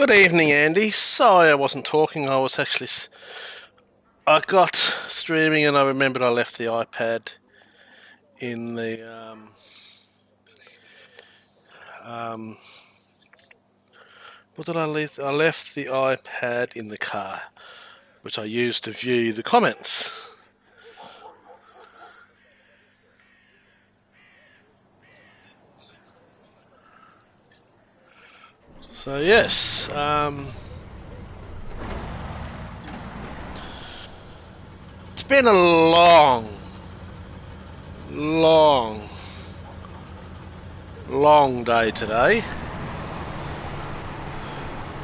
Good evening, Andy. Sorry I wasn't talking. I got streaming and I remembered I left the iPad in the. Um, what did I leave? I left the iPad in the car, which I used to view the comments. So, yes. It's been a long, long day today.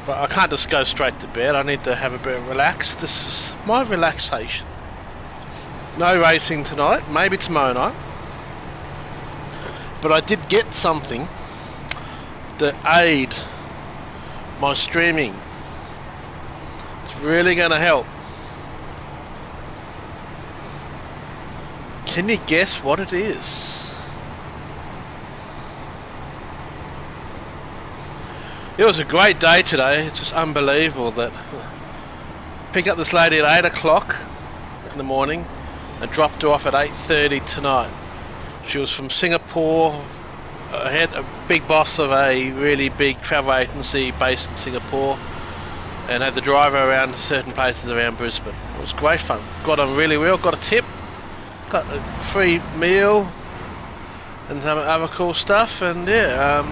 But I can't just go straight to bed. I need to have a bit of relax. This is my relaxation. No racing tonight, maybe tomorrow night. But I did get something to aid my streaming. It's really going to help. Can you guess what it is? It was a great day today. It's just unbelievable that I picked up this lady at 8 o'clock in the morning and dropped her off at 8:30 tonight. She was from Singapore, had a big boss of a really big travel agency based in Singapore, and had to drive her around to certain places around Brisbane. It was great fun. Got on really well, got a tip, got a free meal and some other cool stuff, and yeah,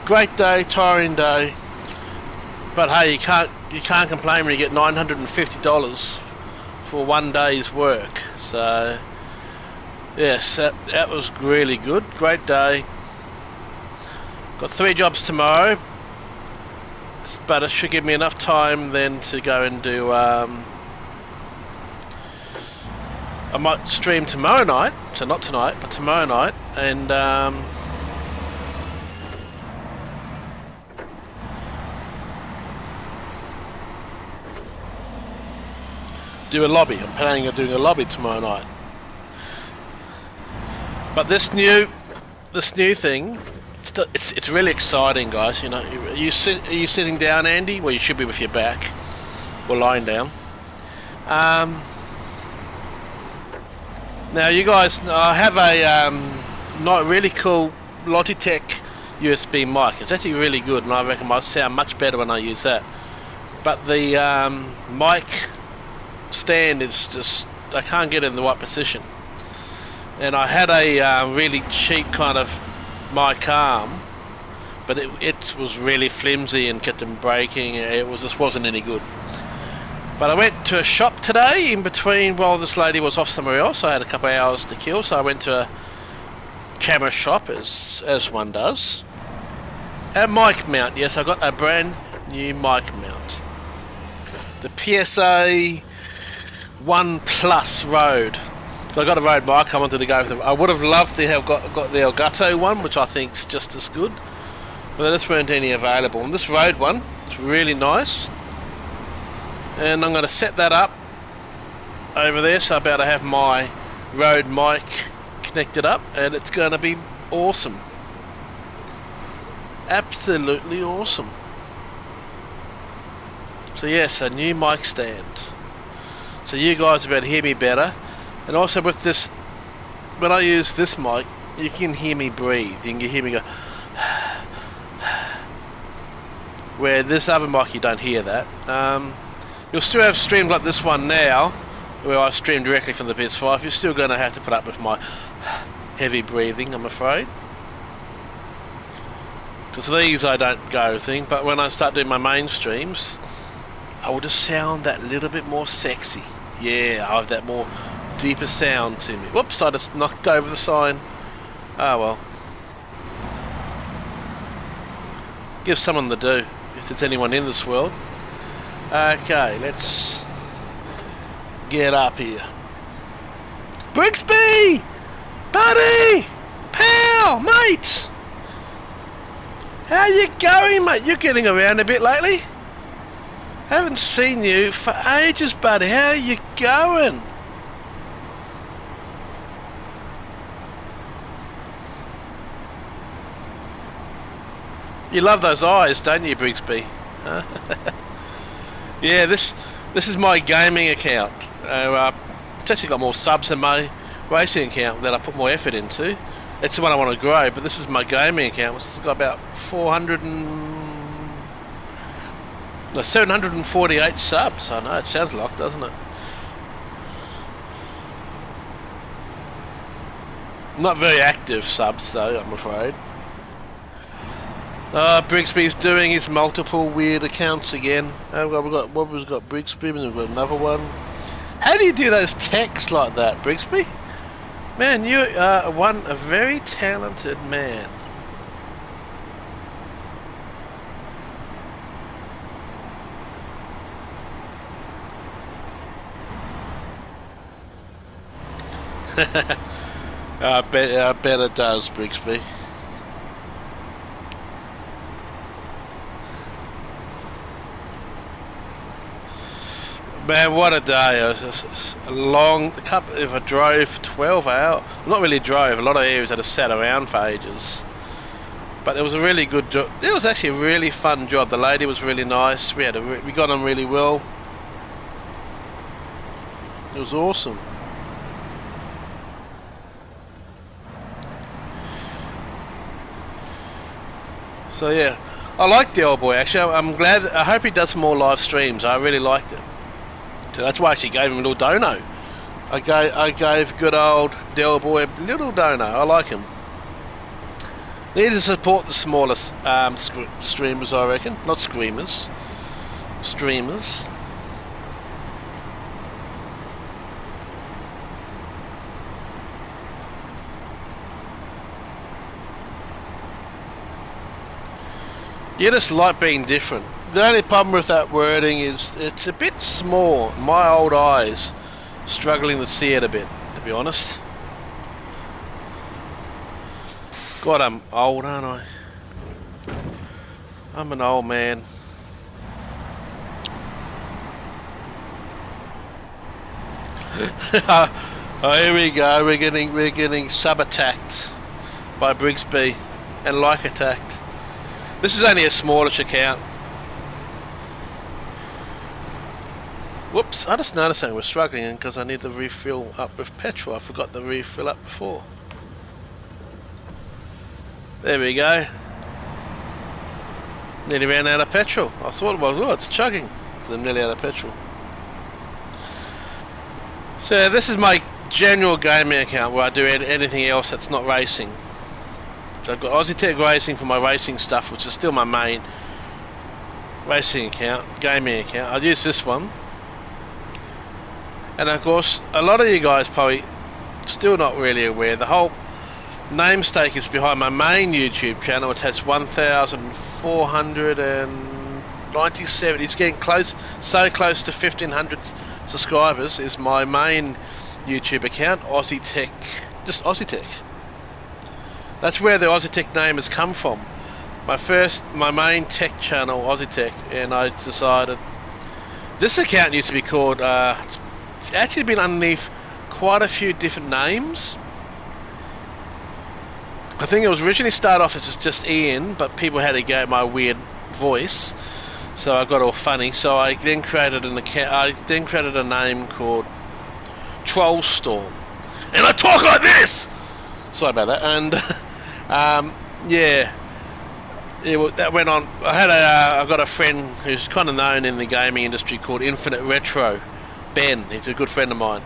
great day, tiring day. But hey, you can't complain when you get $950 for one day's work. So yes, that was really good. Great day. Got 3 jobs tomorrow, but it should give me enough time then to go and do. I might stream tomorrow night, so not tonight, but tomorrow night, and do a lobby. I'm planning on doing a lobby tomorrow night. But this new thing, it's really exciting, guys. You know, are you sitting down, Andy? Well, you should be with your back or lying down. Now, you guys, I have a not really cool Logitech USB mic. It's actually really good, and I reckon I sound much better when I use that. But the mic stand is just, I can't get it in the right position. And I had a really cheap kind of mic arm, but it was really flimsy and kept on breaking. It just wasn't any good. But I went to a shop today in between while this lady was off somewhere else. I had a couple of hours to kill, so I went to a camera shop, as one does. A mic mount, yes, I got a brand new mic mount. The PSA 1 Plus Rode. I got a Rode mic, I wanted to go with them. I would have loved to have got the Elgato one, which I think is just as good, but there just weren't any available. And this Rode one, it's really nice. And I'm going to set that up over there, so I'm about to have my Rode mic connected up, and it's going to be awesome. Absolutely awesome. So yes, a new mic stand. So you guys will be able to hear me better. And also with this, when I use this mic, you can hear me breathe. You can hear me go. Where this other mic, you don't hear that. You'll still have streams like this one now, where I stream directly from the PS5. You're still going to have to put up with my heavy breathing, I'm afraid. Because these I don't go thing, but when I start doing my main streams, I will just sound that little bit more sexy. Yeah, I have that more deeper sound to me. Whoops, I just knocked over the sign. Oh well. Give someone the do, if there's anyone in this world. Okay, let's get up here. Brixby! Buddy! Pal! Mate! How you going, mate? You're getting around a bit lately. Haven't seen you for ages, buddy. How are you going? You love those eyes, don't you, Brigsby? Huh? Yeah, this is my gaming account. It's actually got more subs than my racing account that I put more effort into. It's the one I want to grow, but this is my gaming account, which has got about 748 subs. I know, it sounds a lot, doesn't it? Not very active subs, though, I'm afraid. Brigsby's doing his multiple weird accounts again. We've got Brigsby, and we've got another one. How do you do those texts like that, Brigsby? Man, you are a very talented man. I bet it does, Brigsby. Man, what a day. It was a long couple. If I drove for 12 hours, not really drove, a lot of areas I just sat around for ages. But it was a really good job. It was actually a really fun job. The lady was really nice. We got on really well. It was awesome. So yeah, I like the old boy actually. I'm glad. I hope he does more live streams. I really liked it. So that's why I actually gave him a little dono. I gave good old Del Boy a little dono. I like him. Need to support the smaller streamers, I reckon. Not screamers. Streamers. You just like being different. The only problem with that wording is it's a bit small. My old eyes struggling to see it a bit, to be honest. God, I'm old, aren't I? I'm an old man. Oh, here we go. We're getting sub attacked by Brigsby and like attacked. This is only a smallish account. Whoops, I just noticed that we're struggling because I need to refill up with petrol. I forgot to refill up before. There we go. Nearly ran out of petrol. I thought it was, oh, it's chugging. I'm nearly out of petrol. So this is my general gaming account where I do anything else that's not racing. So I've got Aussie Tech Racing for my racing stuff, which is still my main racing account, gaming account. I use this one. And of course, a lot of you guys probably still not really aware, the whole namesake is behind my main YouTube channel, which has 1,497. It's getting close, so close to 1,500 subscribers. Is my main YouTube account, Aussie Tech, just Aussie Tech. That's where the Aussie Tech name has come from. My main tech channel, Aussie Tech, and I decided this account used to be called. It's actually been underneath quite a few different names. I think it was originally started off as just Ian, but people had to go my weird voice, so I got all funny. So I then created an account. I then created a name called Trollstorm, and I talk like this. Sorry about that. And yeah, that went on. I got a friend who's kind of known in the gaming industry called Infinite Retro. Ben, he's a good friend of mine,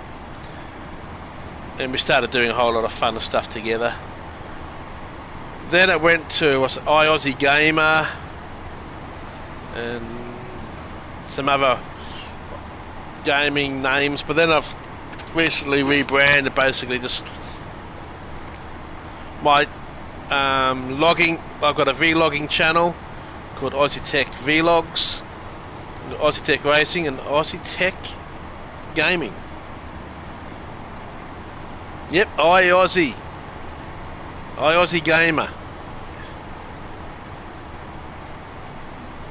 and we started doing a whole lot of fun stuff together. Then it went to iAussie Gamer and some other gaming names, but then I've recently rebranded, basically just my logging. I've got a vlogging channel called Aussie Tech Vlogs, Aussie Tech Racing, and Aussie Tech Gaming. Yep, iAussie Gamer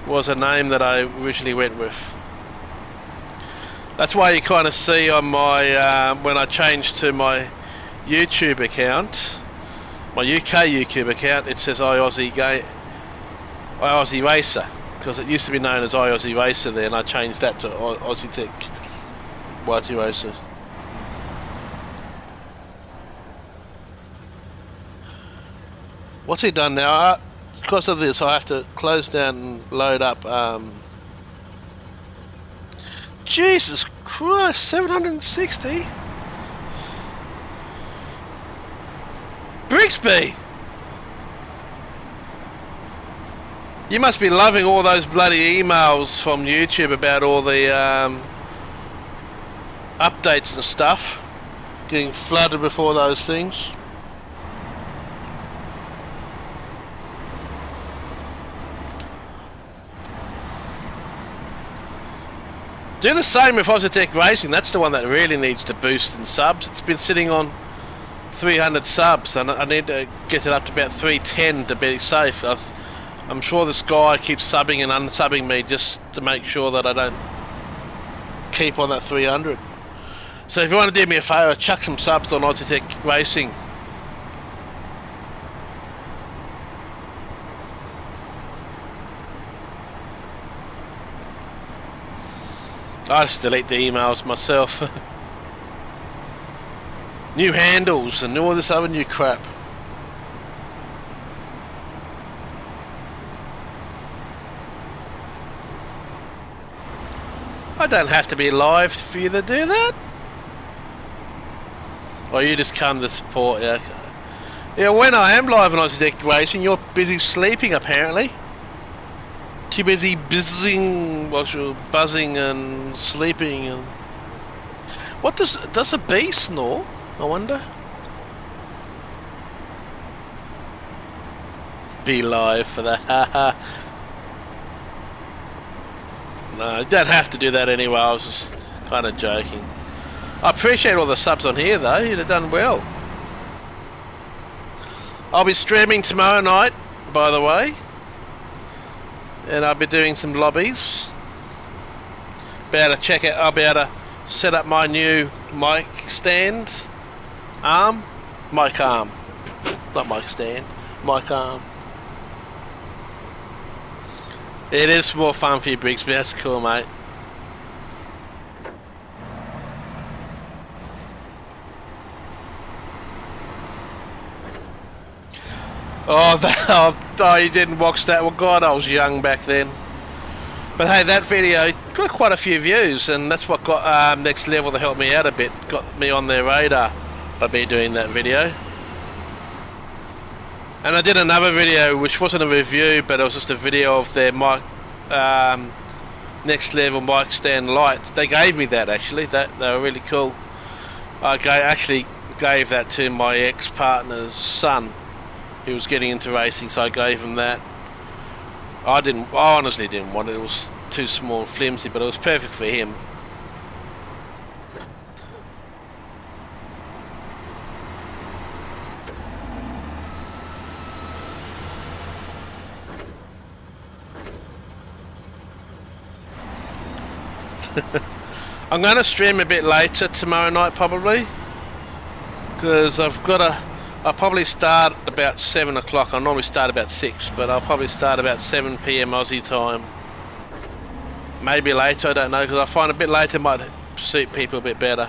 was a name that I originally went with. That's why you kind of see on my when I changed to my YouTube account, my UK YouTube account, it says iAussie Aussie Racer, because it used to be known as Aussie Racer there, and I changed that to Aussie Tech YT Racer. What's he done now? Because of this, I have to close down and load up. Jesus Christ, 760? Brixby! You must be loving all those bloody emails from YouTube about all the updates and stuff. Getting flooded with all those things. Do the same with Ozitech Racing. That's the one that really needs to boost in subs. It's been sitting on 300 subs, and I need to get it up to about 310 to be safe. I'm sure this guy keeps subbing and unsubbing me just to make sure that I don't keep on that 300. So if you want to do me a favour, chuck some subs on Ozitech Racing. I just delete the emails myself. New handles and all this other new crap. I don't have to be live for you to do that. Or you just come to support, yeah. Yeah, when I am live on Ozitech Racing, you're busy sleeping apparently. Too busy buzzing and sleeping. And what does a bee snore? I wonder. Be live for that. No, you don't have to do that anyway. I was just kind of joking. I appreciate all the subs on here though. You'd have done well. I'll be streaming tomorrow night, by the way. And I'll be doing some lobbies. Be able to check it. I'll be able to set up my new mic stand arm, mic arm, not mic stand, mic arm. It is more fun for you, Briggs, but that's cool, mate. Oh, you didn't watch that? Well, God, I was young back then. But hey, that video got quite a few views, and that's what got Next Level to help me out a bit. Got me on their radar by me doing that video. And I did another video, which wasn't a review, but it was just a video of their mic, Next Level mic stand lights. They gave me that, actually. They were really cool. I actually gave that to my ex-partner's son. He was getting into racing, so I gave him that. I honestly didn't want it. It was too small and flimsy, but it was perfect for him. I'm going to stream a bit later tomorrow night, probably, because I'll probably start about 7 o'clock. I normally start about 6, but I'll probably start about 7 PM Aussie time. Maybe later, I don't know, because I find a bit later might suit people a bit better.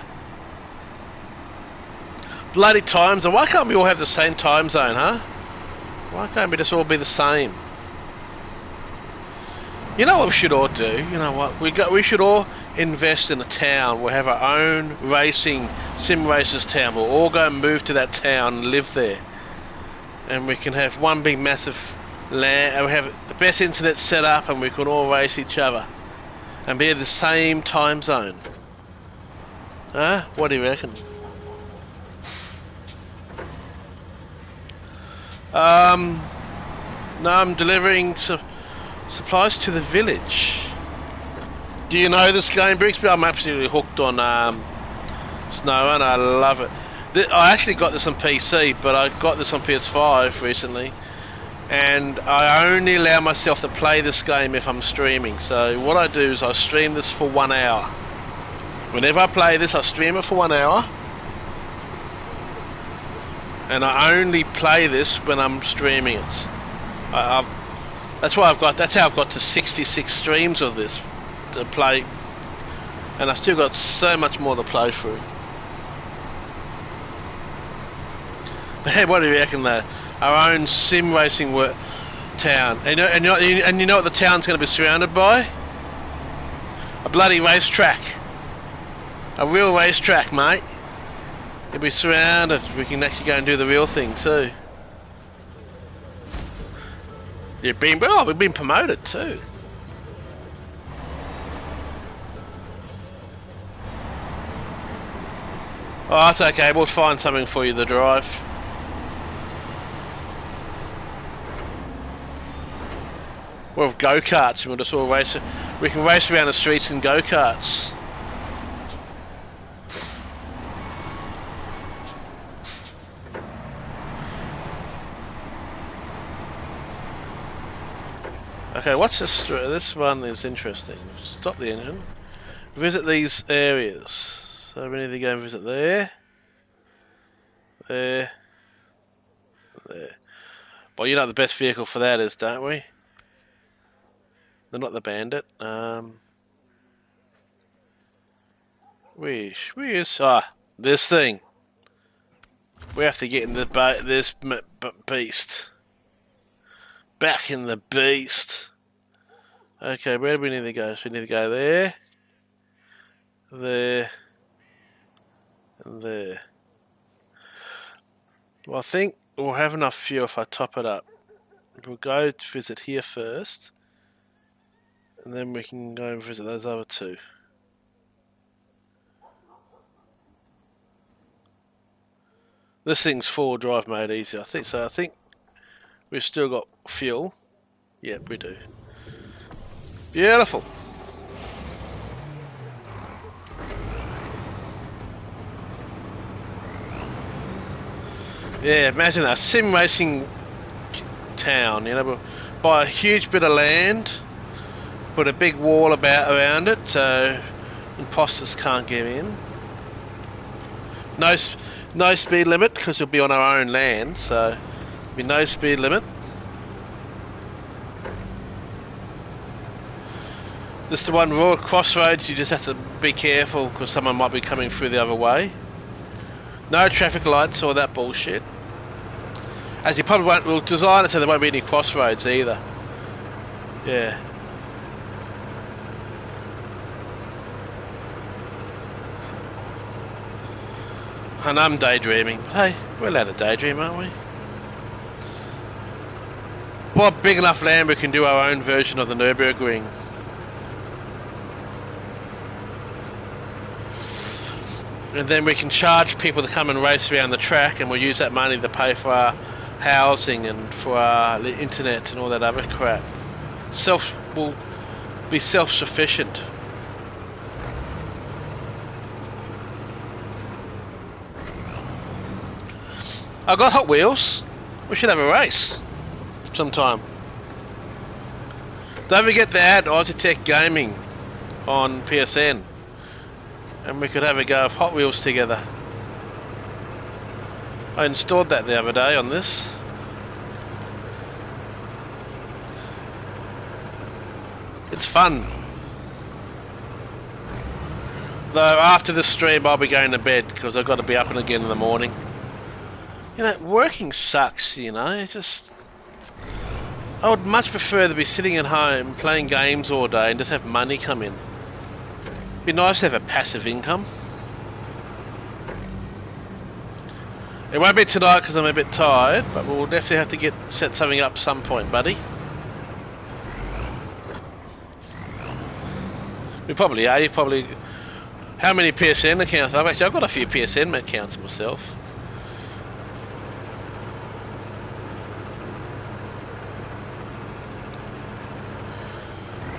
Bloody time zone. Why can't we all have the same time zone, huh? Why can't we just all be the same? You know what we should all do? You know what? We should all invest in a town. We'll have our own racing sim racers town. We'll all go and move to that town and live there, and we can have one big massive land, and we have the best internet set up, and we can all race each other and be in the same time zone. Huh? What do you reckon? No, I'm delivering supplies to the village. Do you know this game, Brixby? I'm absolutely hooked on Snowrunner. I love it. I actually got this on PC, but I got this on PS5 recently, and I only allow myself to play this game if I'm streaming. So what I do is I stream this for 1 hour. Whenever I play this, I stream it for 1 hour, and I only play this when I'm streaming it. That's why that's how I've got to 66 streams of this to play, and I still got so much more to play through. But hey, what do you reckon though? Our own sim racing town, and you know what the town's going to be surrounded by? A bloody racetrack, a real racetrack, mate. It'll be surrounded. We can actually go and do the real thing too. We've been promoted too. Oh, it's okay. We'll find something for you to drive. We'll have go-karts and we'll just all race. We can race around the streets in go-karts. Okay, what's this? This one is interesting. Stop the engine. Visit these areas. So we need to go and visit there. There. There. Well, you know what the best vehicle for that is, don't we? They're not the Bandit. Where is... this thing. We have to get in this beast. Back in the beast. Okay, where do we need to go? So we need to go there. There. And there. Well, I think we'll have enough fuel if I top it up. We'll go to visit here first. And then we can go and visit those other two. This thing's 4-wheel drive made easy, I think so. I think we've still got fuel. Yep, we do. Beautiful. Yeah, imagine a sim racing town, you know, buy a huge bit of land, put a big wall around it so imposters can't get in. No speed limit because you'll be on our own land, so there'll be no speed limit. Just the one raw crossroads, you just have to be careful because someone might be coming through the other way. No traffic lights or that bullshit. As you probably won't, we'll design it so there won't be any crossroads either. Yeah. And I'm daydreaming. Hey, we're allowed to daydream, aren't we? For big enough land, we can do our own version of the Nürburgring. And then we can charge people to come and race around the track, and we'll use that money to pay for our housing and for our internet and all that other crap. We'll be self-sufficient. I got Hot Wheels. We should have a race sometime. Don't forget to add Aussie Tech Gaming on PSN, and we could have a go of Hot Wheels together. I installed that the other day on this. It's fun. Though after the stream I'll be going to bed because I've got to be up and again in the morning. You know, working sucks, you know, it's just... I would much prefer to be sitting at home playing games all day and just have money come in. It'd be nice to have a passive income. It won't be tonight because I'm a bit tired, but we'll definitely have to set something up some point, buddy. We probably are. You probably... How many PSN accounts? I've got a few PSN accounts myself.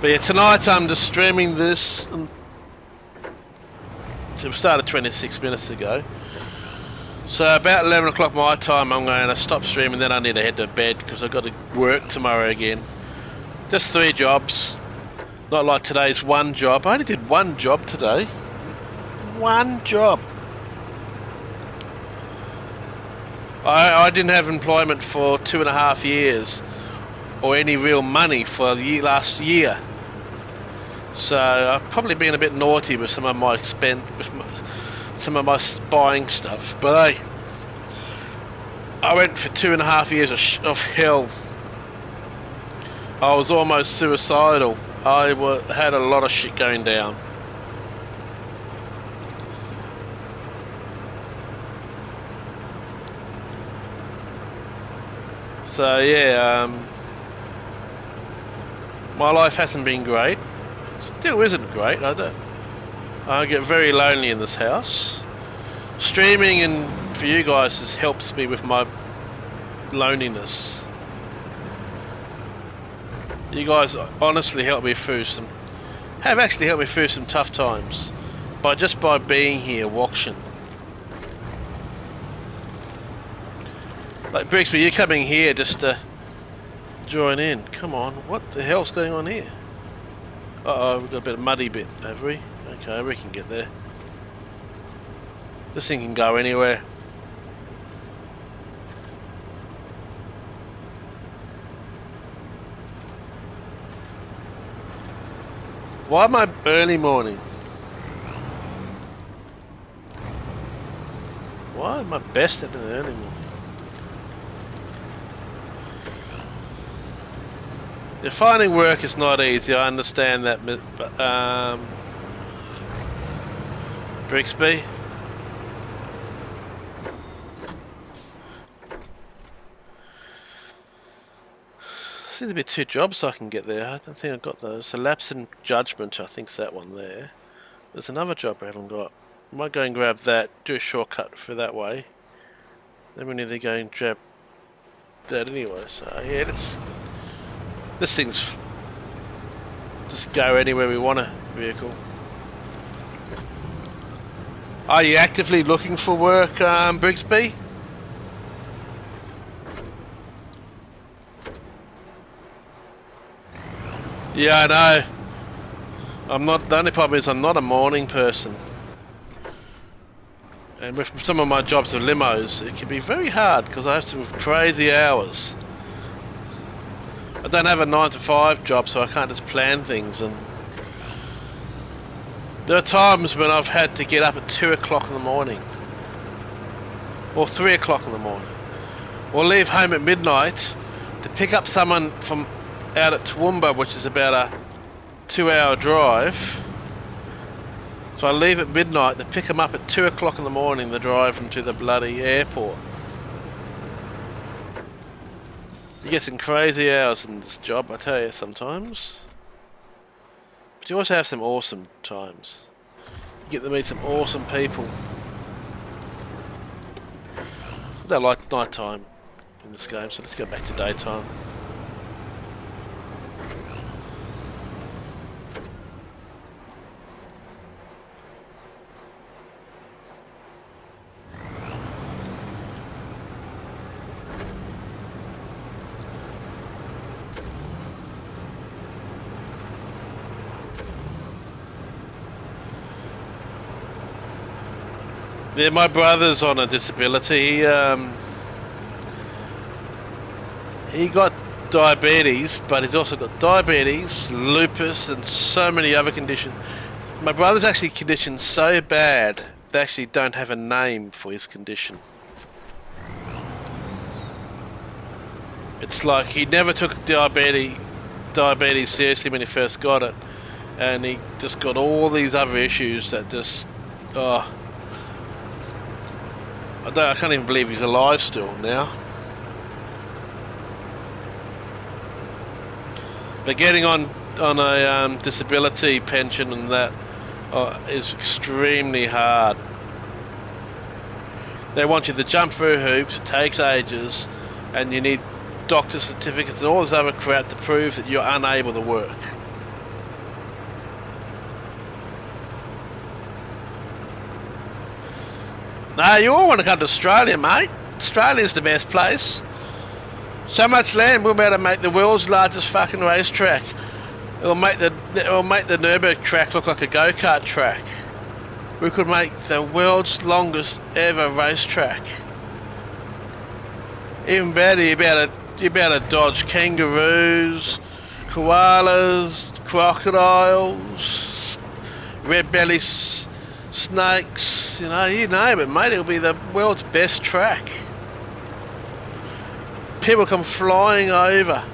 But yeah, tonight I'm just streaming this. So we started 26 minutes ago. So about 11 o'clock my time I'm going to stop streaming, then I need to head to bed because I've got to work tomorrow again. Just 3 jobs. Not like today's 1 job. I only did 1 job today. 1 job. I didn't have employment for 2.5 years. or any real money for the last year. So I've probably been a bit naughty with some of my some of my buying stuff. But hey, I went for 2.5 years of hell. I was almost suicidal. I had a lot of shit going down. So yeah, my life hasn't been great. Still isn't great. I get very lonely in this house. Streaming and for you guys helps me with my loneliness. You guys honestly helped me through have actually helped me through some tough times just by being here watching. Like Brixby, you're coming here just to join in. Come on, what the hell's going on here? Uh-oh, we've got a bit of muddy bit, have we? Okay, we can get there. This thing can go anywhere. Why am I early morning? Why am I best at an early morning? Yeah, finding work is not easy, I understand that, but Brixby? Seems to be 2 jobs I can get there. I don't think I've got those. So lapse in judgment, I think's that one there. There's another job I haven't got. I might go and grab that, do a shortcut for that way. Then we need to go and grab that anyway. So yeah, this thing's just go anywhere we want a vehicle. Are you actively looking for work, Brixby? Yeah, I know. I'm not. The only problem is I'm not a morning person, and with some of my jobs with limos, it can be very hard because I have some crazy hours. I don't have a 9-to-5 job, so I can't just plan things. And there are times when I've had to get up at 2 o'clock in the morning, or 3 o'clock in the morning, or leave home at midnight to pick up someone from out at Toowoomba, which is about a 2-hour drive. So I leave at midnight to pick them up at 2 o'clock in the morning to drive them to the bloody airport. You get some crazy hours in this job, I tell you, sometimes. But you also have some awesome times. You get to meet some awesome people. I don't like night time in this game, so let's go back to daytime. Yeah, my brother's on a disability. He got diabetes, but he's also got diabetes, lupus, and so many other conditions. My brother's actually conditioned so bad they actually don't have a name for his condition. It's like he never took diabetes seriously when he first got it, and he just got all these other issues that just, oh, I can't even believe he's alive still now. But getting on a disability pension and that is extremely hard. They want you to jump through hoops, it takes ages, and you need doctor certificates and all this other crap to prove that you're unable to work. No, you all want to come to Australia, mate. Australia's the best place. So much land, we're about to make the world's largest fucking racetrack. It'll make the Nürburgring track look like a go-kart track. We could make the world's longest ever racetrack. Even better, you'll be able to You better dodge kangaroos, koalas, crocodiles, red belly snakes, you name it, mate. It'll be the world's best track. People come flying over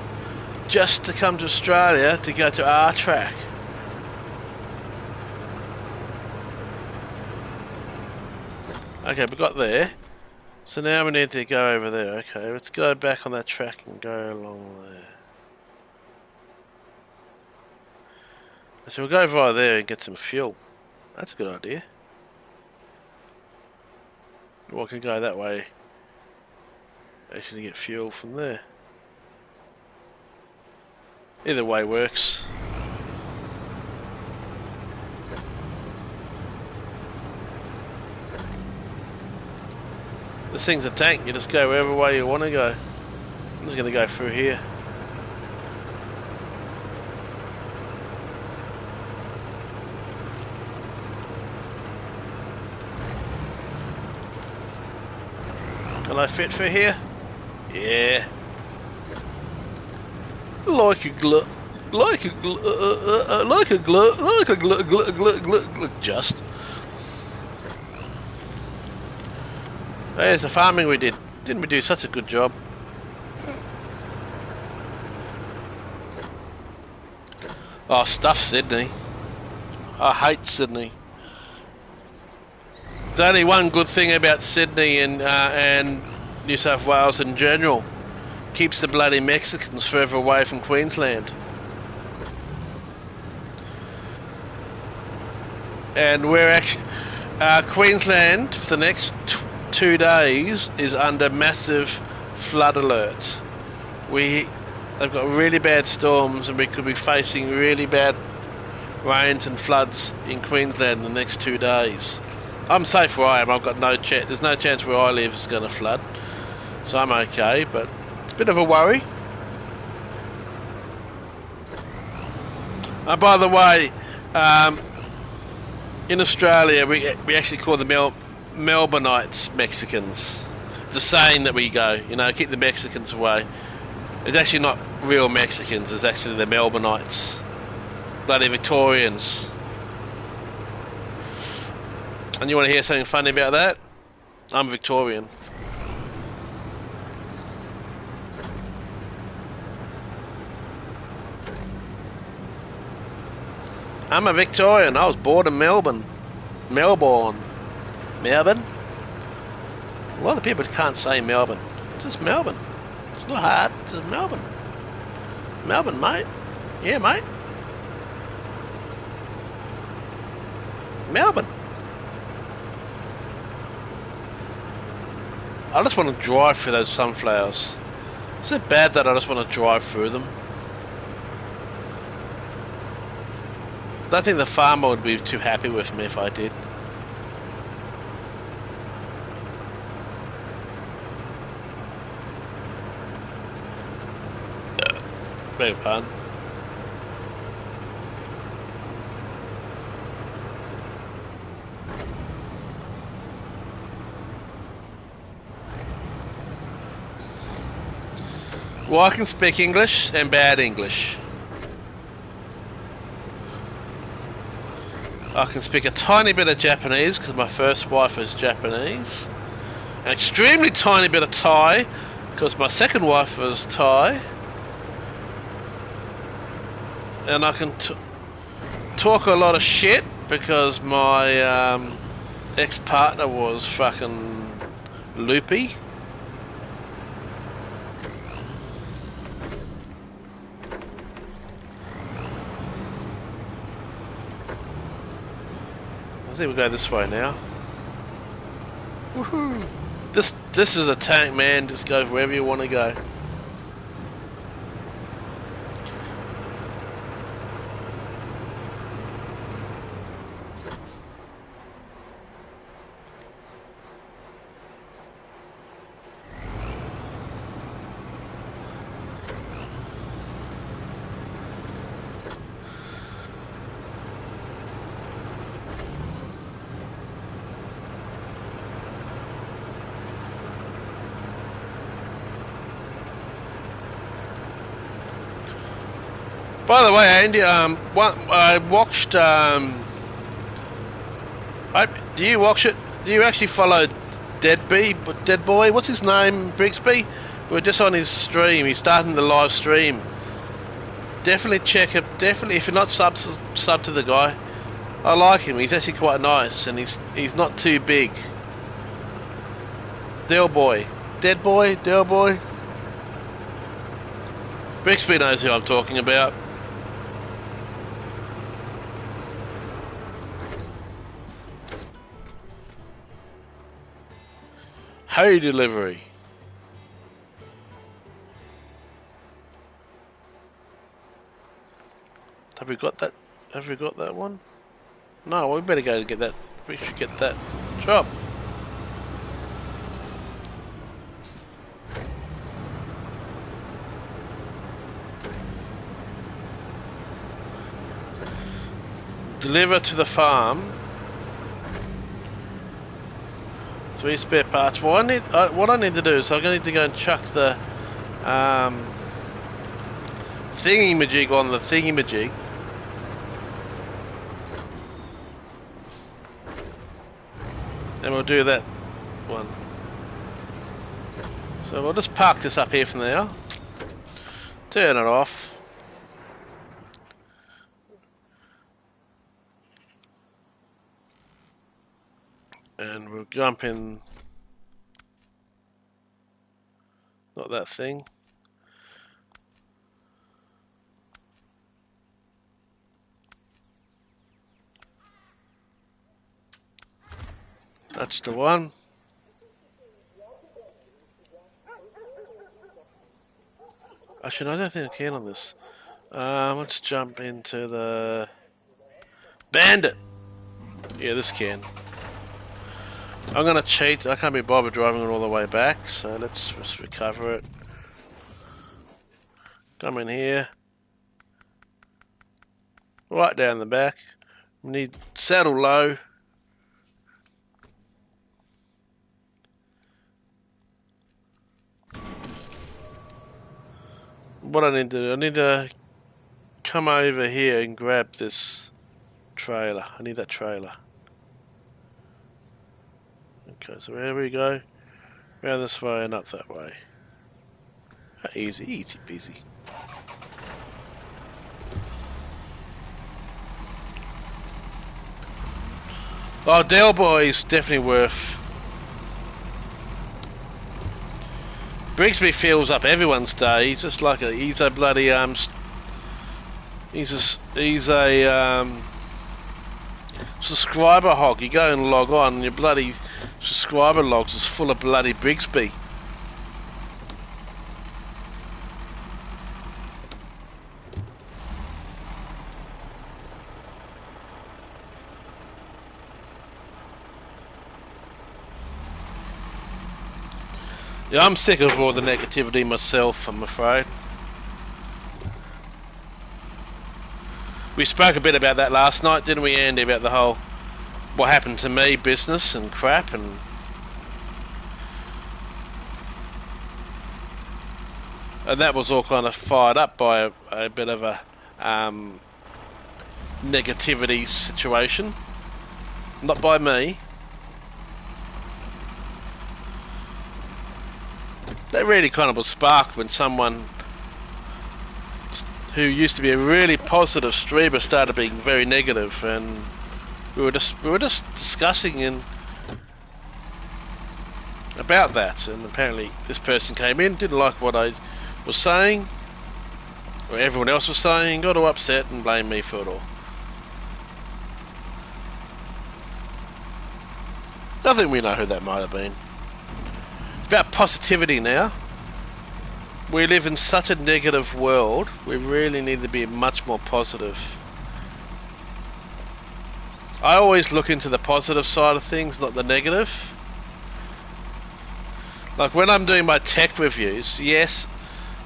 just to come to Australia to go to our track. Okay, we got there. So now we need to go over there. Okay, let's go back on that track and go along there. So we'll go via there and get some fuel. That's a good idea. Or I can go that way. Actually get fuel from there. Either way works. This thing's a tank, you just go wherever way you want to go. I'm just going to go through here. Can I fit through here? Yeah. Like a glue. Like a glue. Like a glue. Like a glue. Just. There's the farming we did. Didn't we do such a good job? Oh, stuff Sydney. I hate Sydney. There's only one good thing about Sydney and New South Wales in general. Keeps the bloody Mexicans further away from Queensland. And we're actually... Queensland, for the next 2 days, is under massive flood alert. They've got really bad storms and we could be facing really bad rains and floods in Queensland in the next 2 days. I'm safe where I am. I've got no chance. There's no chance where I live is going to flood, so I'm okay. But it's a bit of a worry. By the way, in Australia, we actually call the Melbourneites Mexicans. It's a saying that we go, keep the Mexicans away. It's actually not real Mexicans. It's actually the Melbourneites, bloody Victorians. And you want to hear something funny about that? I'm Victorian. I'm a Victorian. I was born in Melbourne. Melbourne. Melbourne? A lot of people can't say Melbourne. It's just Melbourne. It's not hard. It's just Melbourne. Melbourne, mate. Yeah, mate. Melbourne. I just want to drive through those sunflowers. Is it bad that I just want to drive through them? I don't think the farmer would be too happy with me if I did. Beg your pardon. Well, I can speak English and bad English. I can speak a tiny bit of Japanese because my first wife is Japanese. An extremely tiny bit of Thai because my second wife was Thai. And I can talk a lot of shit because my ex-partner was fucking loopy. I think we'll go this way now. Woohoo! This is a tank, man. Just go wherever you want to go. By the way, Andy, I watched. Do you watch it? Do you actually follow Dead Boy? What's his name? Brigsby? We're just on his stream. He's starting the live stream. Definitely check it. Definitely, if you're not sub to the guy, I like him. He's actually quite nice, and he's not too big. Del Boy, Dead Boy, Del Boy. Brigsby knows who I'm talking about. Hey, delivery. Have we got that? Have we got that one? No, we better go and get that. We should get that job. Deliver to the farm. 3 spare parts. Well, what I need to do is I'm going to need to go and chuck the thingy-majig on the thingy-majig. And we'll do that one. So we'll just park this up here for now. Turn it off. And we'll jump in. Not that thing. That's the one. Actually, no, I don't think I can on this. Let's jump into the Bandit. Yeah, this can. I'm gonna cheat. I can't be bothered driving it all the way back, so let's just recover it. Come in here. Right down the back. We need saddle low. What I need to do, I need to come over here and grab this trailer. I need that trailer. Okay, so wherever we go, around this way and up that way. Easy, easy peasy. Oh, Del Boy's definitely worth. Brigsby fills up everyone's day. He's just like he's a bloody he's a subscriber hog. You go and log on, and your bloody subscriber logs is full of bloody Brigsby. Yeah, I'm sick of all the negativity myself, I'm afraid. We spoke a bit about that last night, didn't we, Andy, about the whole what happened to me business and crap, and that was all kind of fired up by a bit of a negativity situation. Not by me. That really kind of was sparked when someone who used to be a really positive streamer started being very negative, and we were just discussing about that, and apparently this person came in, didn't like what I was saying, or everyone else was saying, got all upset and blamed me for it all. I think we know who that might have been. About positivity now. We live in such a negative world. We really need to be much more positive. I always look into the positive side of things, not the negative. Like when I'm doing my tech reviews, yes,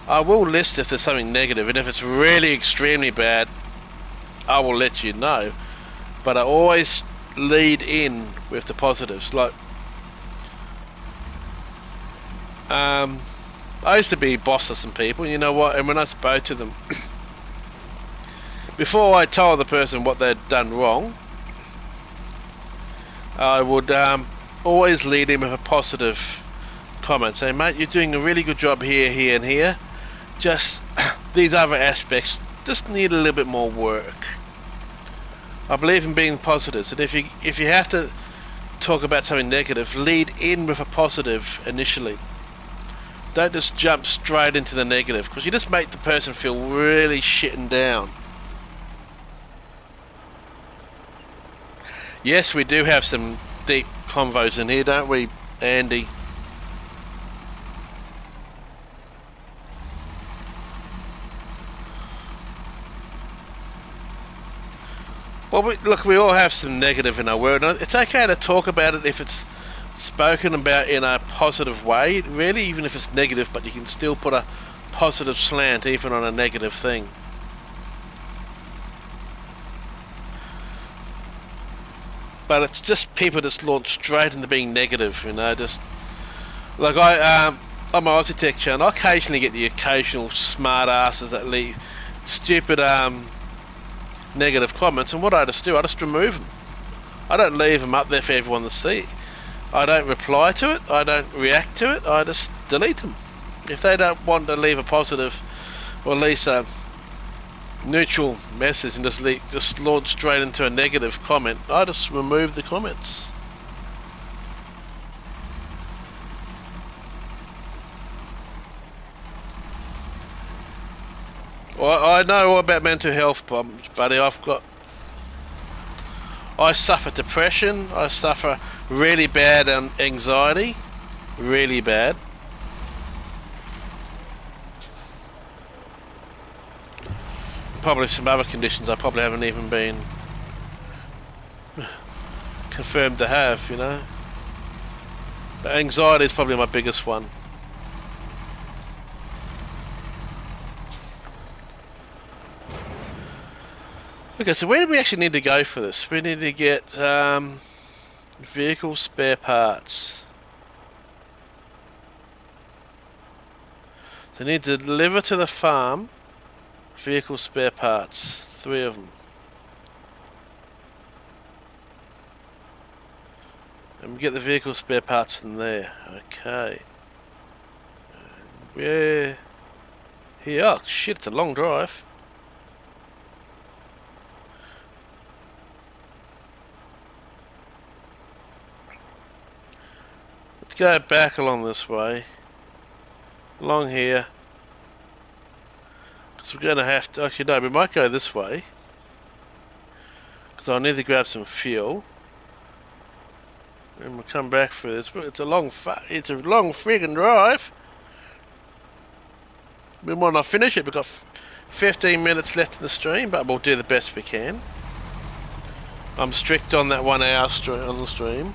I will list if there's something negative, and if it's really extremely bad, I will let you know. But I always lead in with the positives. Like I used to be boss of some people, you know what, and when I spoke to them before I told the person what they'd done wrong, I would always lead in with a positive comment. Say, mate, you're doing a really good job here, here, and here. Just these other aspects just need a little bit more work. I believe in being positives, and if you have to talk about something negative, lead in with a positive initially. Don't just jump straight into the negative, because you just make the person feel really shitting down. Yes, we do have some deep convos in here, don't we, Andy? Well, look, we all have some negative in our world. It's okay to talk about it if it's spoken about in a positive way, really, even if it's negative, but you can still put a positive slant even on a negative thing. But it's just people just launch straight into being negative, you know. Just like on my Aussie Tech channel, I occasionally get the occasional smart asses that leave stupid negative comments, and what I just do, I just remove them. I don't leave them up there for everyone to see. I don't reply to it. I don't react to it. I just delete them. If they don't want to leave a positive, or at least a neutral message, and just launch straight into a negative comment, I just remove the comments. Well, I know all about mental health problems, buddy. I suffer depression. I suffer really bad anxiety, really bad. Probably some other conditions I probably haven't even been confirmed to have, you know. But anxiety is probably my biggest one. Okay, so where do we actually need to go for this? We need to get vehicle spare parts. So we need to deliver to the farm vehicle spare parts, 3 of them. And we get the vehicle spare parts from there. Okay. Where? Here. Oh shit, it's a long drive. Let's go back along this way. Along here. So we're going to have to... Actually, no, we might go this way. Because I'll need to grab some fuel. And we'll come back through this. It's a long friggin' drive. We might not finish it. We've got 15 minutes left in the stream, but we'll do the best we can. I'm strict on that 1 hour on the stream.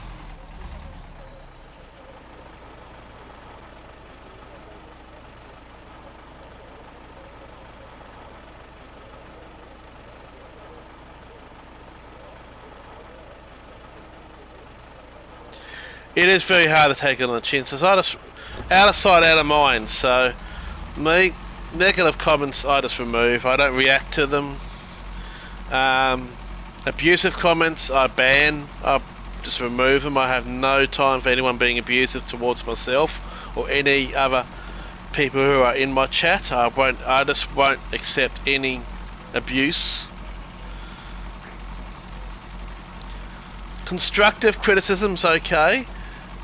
It is very hard to take it on the chin, so I just out of sight, out of mind. So me, negative comments I just remove. I don't react to them. Abusive comments I ban. I just remove them. I have no time for anyone being abusive towards myself or any other people who are in my chat. I just won't accept any abuse. Constructive criticism's okay.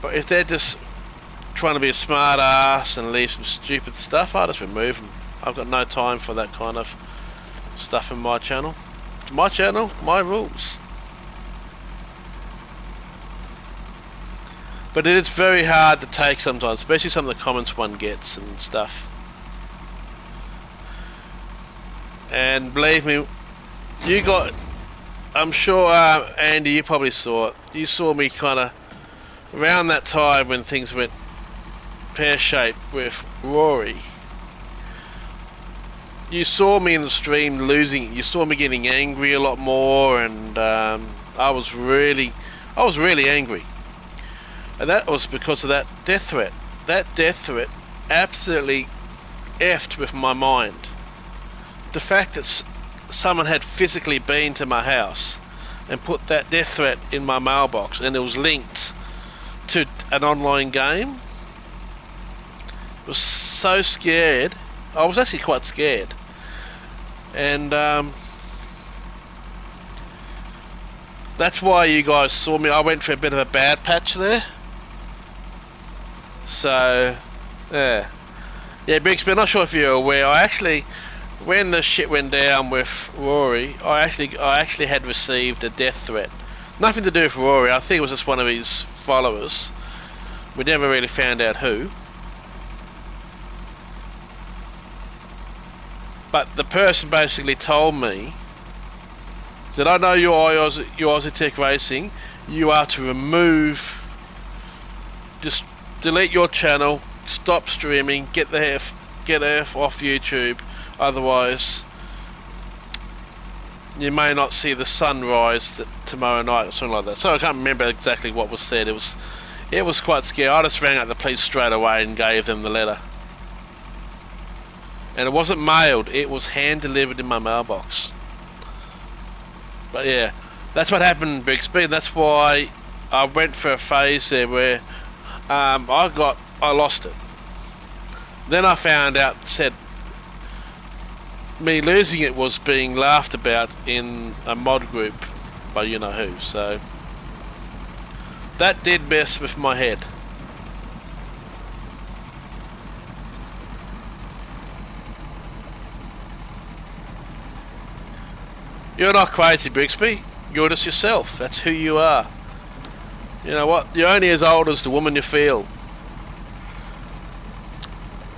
But if they're just trying to be a smart ass and leave some stupid stuff, I'll just remove them. I've got no time for that kind of stuff in my channel. It's my channel, my rules. But it is very hard to take sometimes, especially some of the comments one gets and stuff. And believe me, I'm sure, Andy, you probably saw it. You saw me kind of around that time when things went pear-shaped with Rory. You saw me in the stream losing. You saw me getting angry a lot more, and I was really angry. And that was because of that death threat. That death threat absolutely effed with my mind. The fact that someone had physically been to my house and put that death threat in my mailbox, and it was linked to an online game. I was so scared. I was actually quite scared. And that's why you guys saw me. I went for a bit of a bad patch there. So, yeah. Yeah, Brixby, I'm not sure if you're aware, I actually, when the shit went down with Rory, I actually had received a death threat. Nothing to do with Rory, I think it was just one of his followers. We never really found out who. But the person basically told me, said, I know you're Aussie Tech Racing, you are to remove, just delete your channel, stop streaming, get F off YouTube, otherwise you may not see the sunrise tomorrow night or something like that. So I can't remember exactly what was said. It was quite scary. I just rang up the police straight away and gave them the letter. And it wasn't mailed, it was hand delivered in my mailbox. But yeah, that's what happened in Brixby. That's why I went for a phase there where I lost it. Then I found out, said me losing it was being laughed about in a mod group by you know who, so that did mess with my head. You're not crazy, Brixby. You're just yourself. That's who you are. You know what? You're only as old as the woman you feel.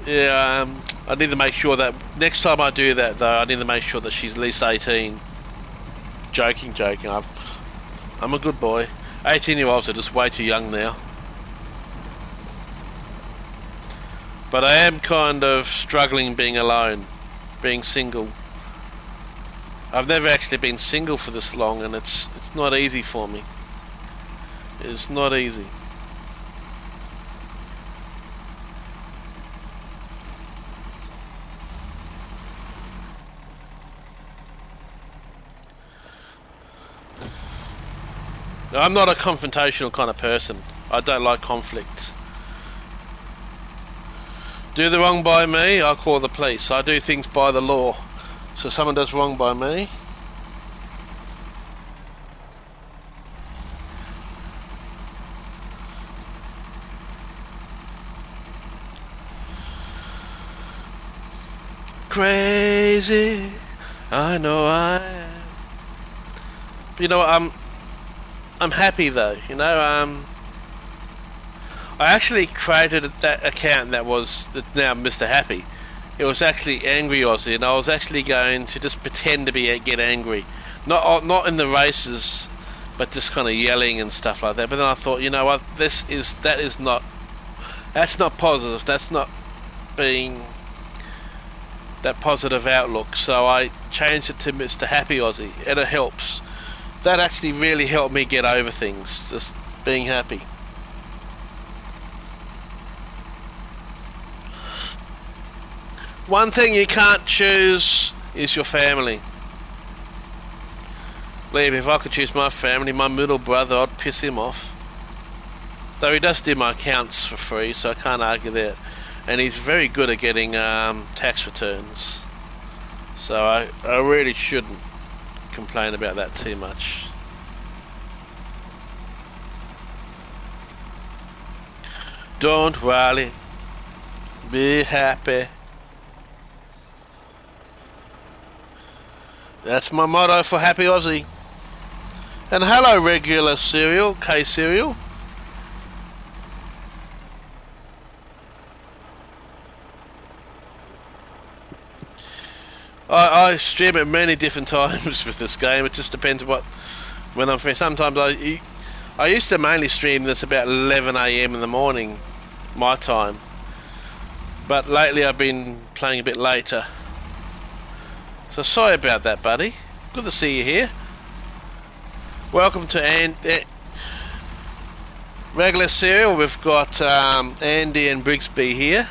Yeah, I need to make sure that next time I do that, though, I need to make sure that she's at least 18. Joking. I'm a good boy. 18-year-olds are just way too young now. But I am kind of struggling being alone, being single. I've never actually been single for this long, and it's not easy for me. It's not easy. I'm not a confrontational kind of person. I don't like conflict. Do the wrong by me, I'll call the police. I do things by the law. So if someone does wrong by me, crazy, I know I am. But you know what, I'm happy though, you know. I actually created that account that's now Mr. Happy. It was actually Angry Aussie, and I was actually going to just pretend to get angry, not in the races, but just kind of yelling and stuff like that. But then I thought, you know what, that's not positive. That's not being that positive outlook. So I changed it to Mr. Happy Aussie, and it helps. That actually really helped me get over things, just being happy. One thing you can't choose is your family. Believe me, if I could choose my family, my middle brother, I'd piss him off. Though he does do my accounts for free, so I can't argue that. And he's very good at getting tax returns. So I really shouldn't complain about that too much. Don't worry, be happy. That's my motto for Happy Aussie. And hello, regular cereal, K cereal. I stream it many different times with this game. It just depends when I'm free. Sometimes I used to mainly stream this about 11 AM in the morning, my time. But lately I've been playing a bit later. So sorry about that, buddy. Good to see you here. Welcome to regular cereal. We've got Andy and Brixby here.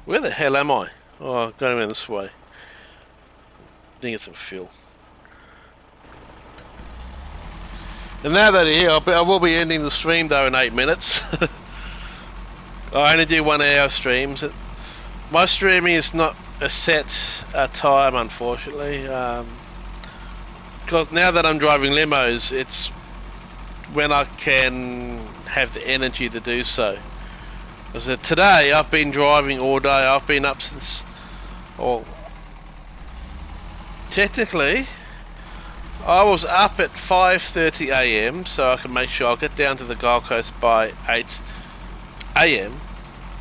Where the hell am I? Oh, going around this way. Need to get some fuel. And now that I'm here, I will be ending the stream though in 8 minutes. I only do 1 hour streams. My streaming is not a set time, unfortunately. Because now that I'm driving limos, it's when I can have the energy to do so. Because today I've been driving all day. I've been up since, well, technically I was up at 5:30 a.m. so I can make sure I'll get down to the Gold Coast by 8 a.m.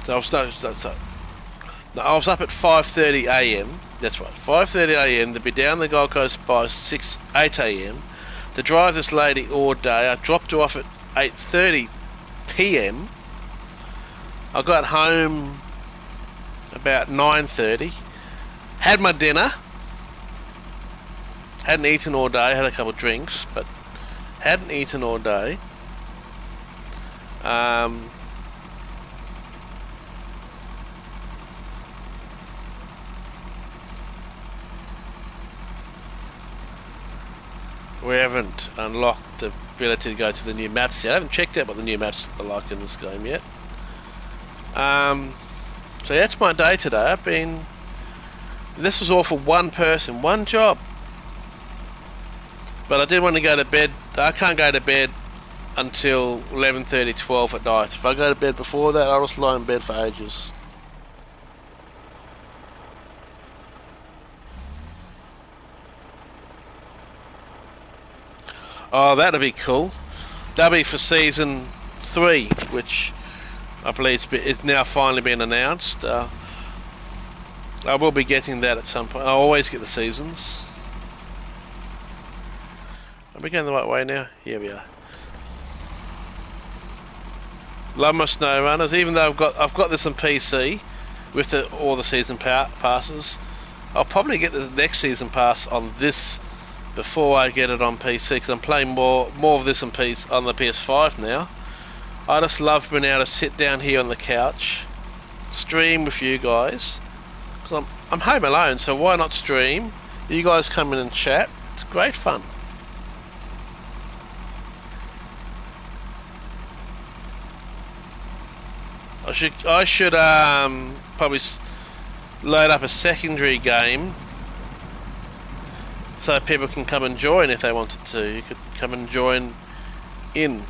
So I was no, I was up at 5:30 a.m. That's right, 5:30 a.m. to be down the Gold Coast by 8 a.m. to drive this lady all day. I dropped her off at 8:30 p.m. I got home about 9:30. Had my dinner. Hadn't eaten all day. Had a couple of drinks, but hadn't eaten all day. We haven't unlocked the ability to go to the new maps yet. I haven't checked out what the new maps are like in this game yet. So that's my day today. This was all for one person, one job. But I did want to go to bed. I can't go to bed until 11:30, 12 at night. If I go to bed before that, I'll just lie in bed for ages. Oh, that'd be cool. That'd be for season 3, which I believe is now finally been announced. I will be getting that at some point. I always get the seasons. Are we going the right way now? Here we are. Love my SnowRunners, even though I've got this on PC with all the season passes. I'll probably get the next season pass on this before I get it on PC, because I'm playing more of this on the PS5 now. I just love being able to sit down here on the couch, stream with you guys. Because I'm home alone, so why not stream? You guys come in and chat. It's great fun. I should probably load up a secondary game so people can come and join if they wanted to. You could come and join in.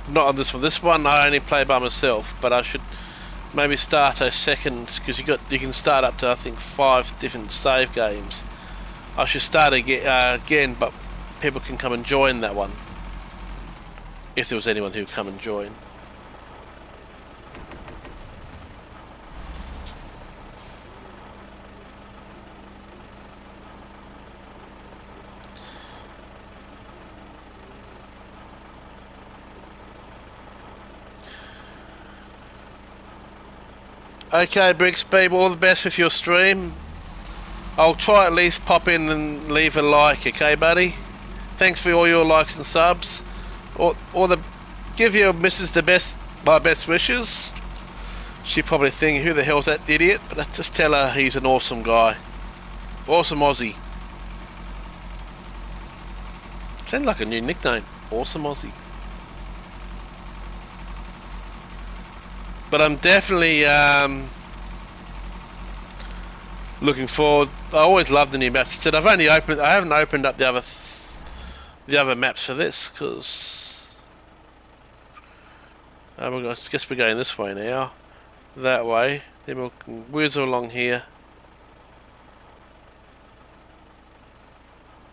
Not on this one. This one I only play by myself, but I should maybe start a second, because you can start up to I think 5 different save games. I should start again, but people can come and join that one if there was anyone who'd come and join. Okay, Brixby, all the best with your stream. I'll try at least pop in and leave a like, okay, buddy? Thanks for all your likes and subs. Give your missus my best wishes. She probably thinking, who the hell's that idiot? But just tell her he's an awesome guy. Awesome Aussie. Sounds like a new nickname. Awesome Aussie. But I'm definitely looking forward. I always love the new maps. I haven't opened up the other maps for this, because I guess we're going this way now. That way. Then we'll whiz along here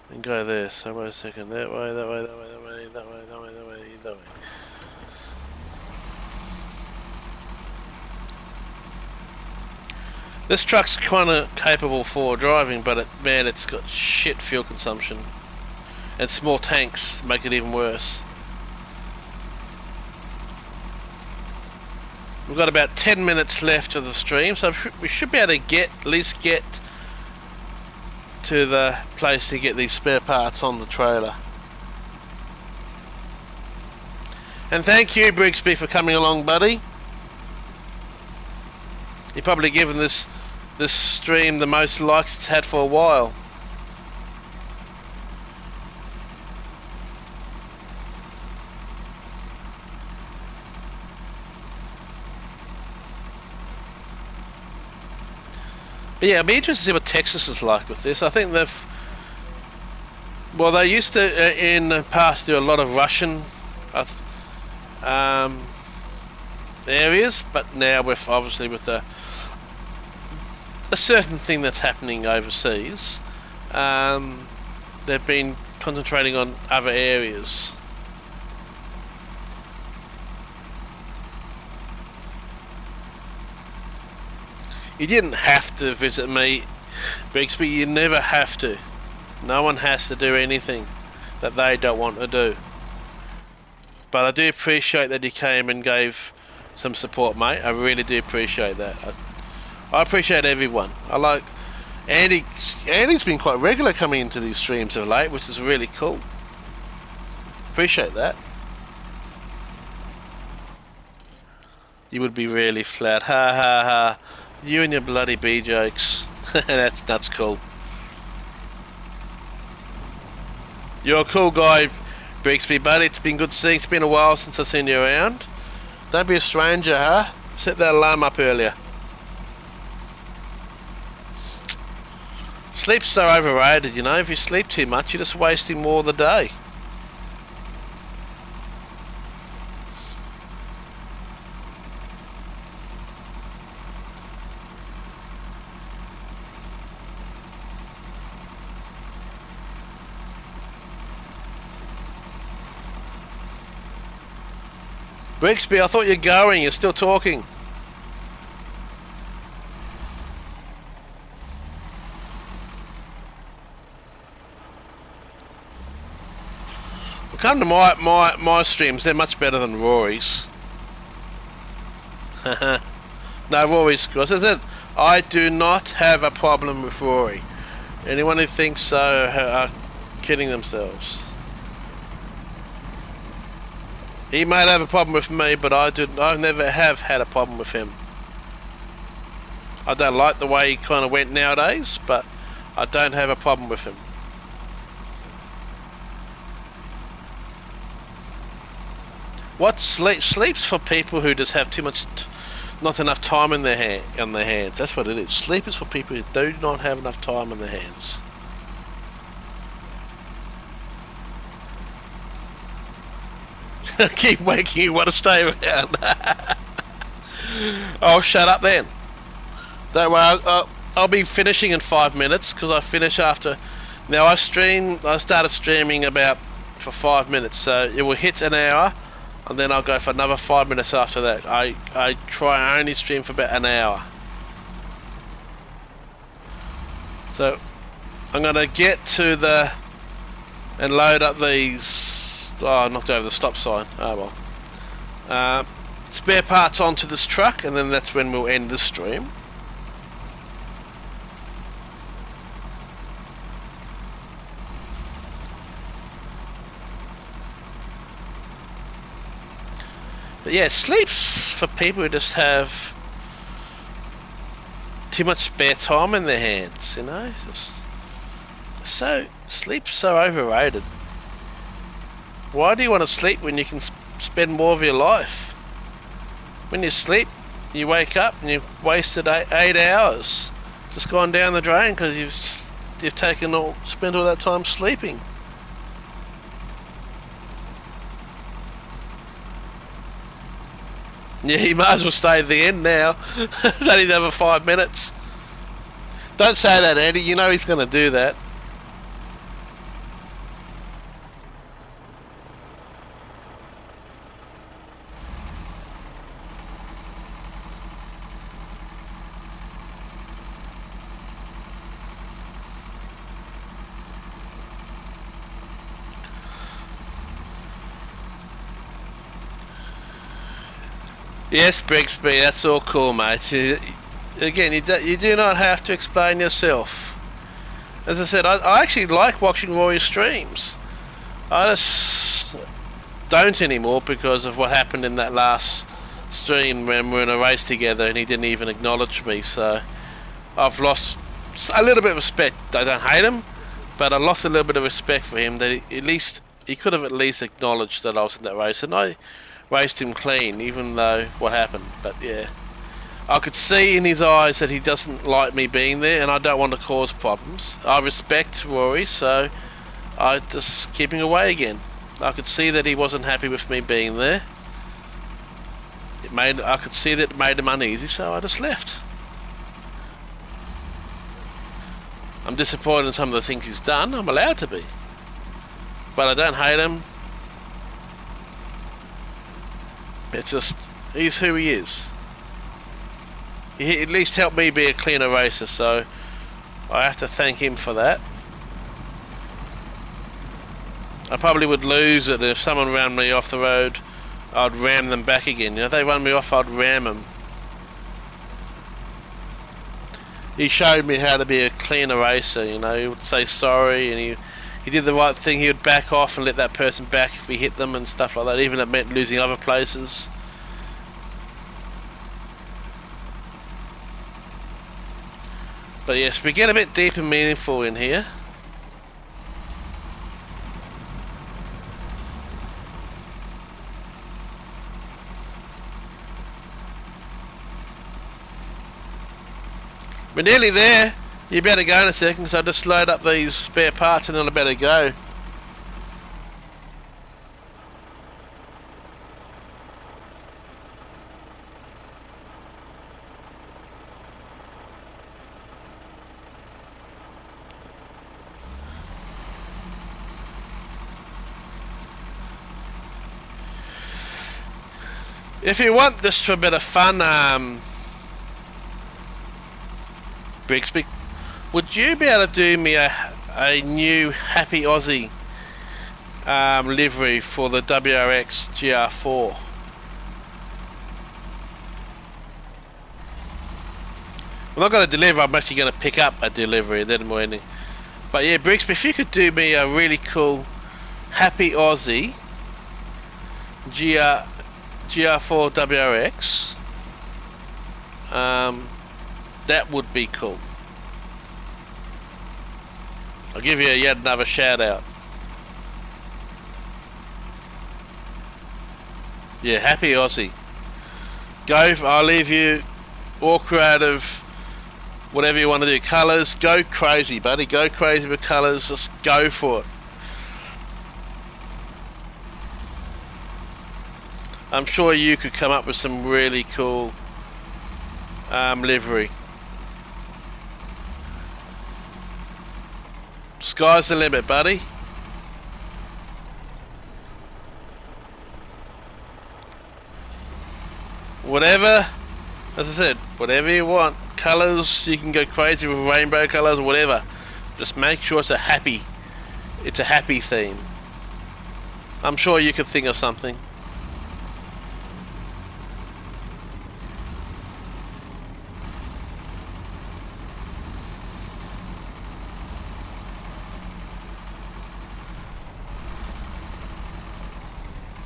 and go there. So wait a second. That way. That way. That way. That way. That way. That way. That way. That way. This truck's kind of capable for driving, but man, it's got shit fuel consumption. And small tanks make it even worse. We've got about 10 minutes left of the stream, so we should be able to at least get to the place to get these spare parts on the trailer. And thank you, Brigsby, for coming along, buddy. You're probably given this stream the most likes it's had for a while. But yeah, it'll be interesting to see what Texas is like with this. I think well, they used to in the past do a lot of Russian um, areas, but now with obviously with a certain thing that's happening overseas, they've been concentrating on other areas. You didn't have to visit me, Bixby. You never have to. No one has to do anything that they don't want to do. But I do appreciate that you came and gave some support, mate. I really do appreciate that. I appreciate everyone. I like Andy. Andy's been quite regular coming into these streams of late, which is really cool. Appreciate that. You would be really flat. Ha ha ha. You and your bloody bee jokes. That's cool. You're a cool guy, Brixby, buddy. It's been good seeing. It's been a while since I've seen you around. Don't be a stranger, huh? Set that alarm up earlier. Sleep's so overrated, you know. If you sleep too much, you're just wasting more of the day. Brixby, I thought you're going. You're still talking. Well, come to my streams. They're much better than Rory's. No, Rory's good. As I said, I do not have a problem with Rory. Anyone who thinks so are kidding themselves. He might have a problem with me, but I never have had a problem with him. I don't like the way he kind of went nowadays, but I don't have a problem with him. What sleep's for people who just have too much, not enough time on their hands. That's what it is. Sleep is for people who do not have enough time on their hands. Keep waking, you want to stay around. Oh, shut up then. Don't worry, I'll be finishing in 5 minutes because I finish after. Now I started streaming for 5 minutes, so it will hit an hour, and then I'll go for another 5 minutes after that. I try only stream for about an hour. So I'm gonna get to and load up these. Oh, I knocked over the stop sign. Oh well. Spare parts onto this truck, and then that's when we'll end this stream. But yeah, sleep's for people who just have too much spare time in their hands, you know. Sleep's so overrated. Why do you want to sleep when you can spend more of your life? When you sleep, you wake up and you've wasted 8 hours, just gone down the drain because you've spent all that time sleeping. Yeah, you might as well stay at the end now. It's only another 5 minutes. Don't say that, Andy. You know he's going to do that. Yes, Brixby, that's all cool, mate. Again, you do not have to explain yourself. As I said, I actually like watching Rory's streams. I just don't anymore because of what happened in that last stream when we're in a race together and he didn't even acknowledge me, so I've lost a little bit of respect. I don't hate him, but I lost a little bit of respect for him. That he could have at least acknowledged that I was in that race, and I raced him clean, even though what happened. But yeah, I could see in his eyes that he doesn't like me being there, and I don't want to cause problems. I respect Rory, so I just keeping away again. I could see that he wasn't happy with me being there. I could see that it made him uneasy, so I just left. I'm disappointed in some of the things he's done. I'm allowed to be, but I don't hate him. It's just he's who he is. He at least helped me be a cleaner racer, so I have to thank him for that. I probably would lose it if someone ran me off the road. I'd ram them back again. You know, if they run me off, I'd ram them. He showed me how to be a cleaner racer. You know, he would say sorry, and he did the right thing. He would back off and let that person back if we hit them and stuff like that. Even if it meant losing other places. But yes, we get a bit deep and meaningful in here. We're nearly there. You better go in a second, so I'll just load up these spare parts and then I better go. If you want this for a bit of fun, Brixby, would you be able to do me a new Happy Aussie livery for the WRX GR4? I'm not going to deliver, I'm actually going to pick up a delivery then morning. But yeah, Brixby, if you could do me a really cool Happy Aussie GR4 WRX, that would be cool. I'll give you yet another shout out. Yeah, Happy Aussie. I'll leave you all creative, whatever you want to do. Colours, go crazy, buddy. Go crazy with colours. Just go for it. I'm sure you could come up with some really cool livery. Sky's the limit, buddy. Whatever, as I said, whatever you want. Colours, you can go crazy with rainbow colours or whatever. Just make sure it's a happy theme. I'm sure you could think of something.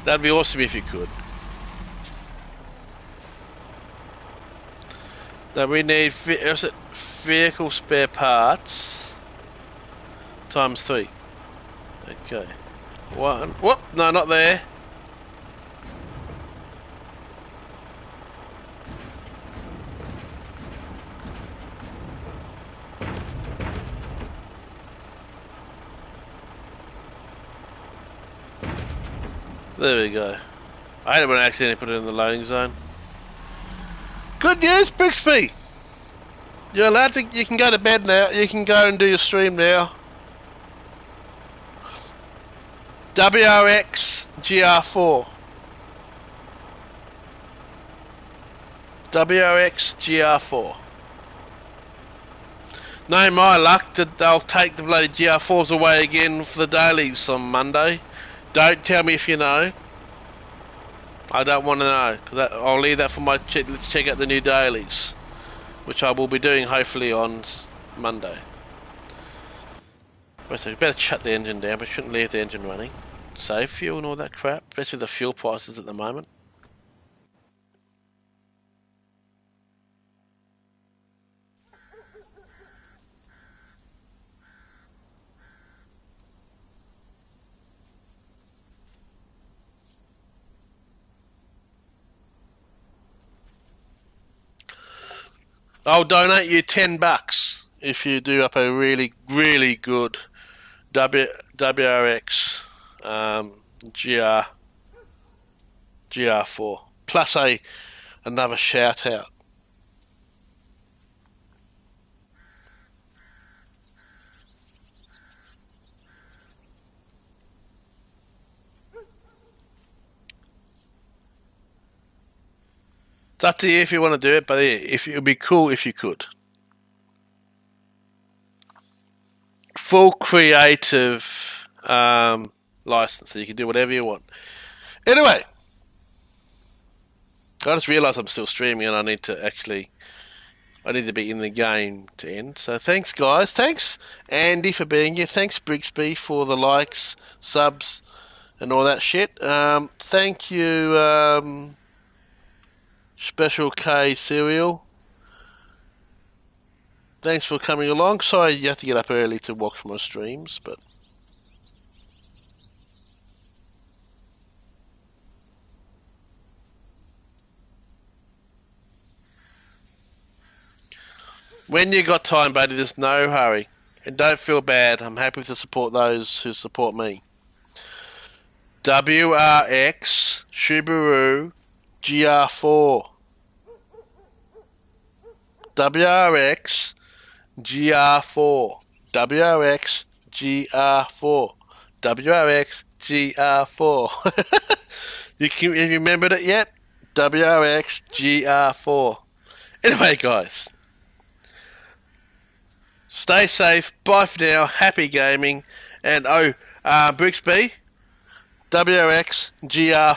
That'd be awesome if you could. Now we need vehicle spare parts times 3. Okay. One. Whoop! No, not there. There we go. I hate it when I accidentally put it in the loading zone. Good news, Brixby! You're allowed to, you can go to bed now. You can go and do your stream now. WRX GR4. WRX GR4. No, my luck, they'll take the bloody GR4s away again for the dailies on Monday. Don't tell me if you know. I don't want to know. Cause I'll leave that for my let's check out the new dailies, which I will be doing hopefully on Monday. So we better shut the engine down, but shouldn't leave the engine running. Save fuel and all that crap, especially the fuel prices at the moment. I'll donate you $10 if you do up a really, really good WRX GR GR4 plus another shout out. It's up to you if you want to do it, but if it would be cool if you could. Full creative license, so you can do whatever you want. Anyway, I just realised I'm still streaming, and I need to be in the game to end. So thanks, guys. Thanks, Andy, for being here. Thanks, Brixby, for the likes, subs, and all that shit. Thank you, Special K Cereal. Thanks for coming along. Sorry you have to get up early to watch my streams, but when you got time, buddy, there's no hurry. And don't feel bad. I'm happy to support those who support me. WRX Subaru GR4. WRX GR4. WRX GR4. WRX GR4. Have you remembered it yet? WRX GR4. Anyway, guys, stay safe. Bye for now. Happy gaming. And Brixby, WRX GR4.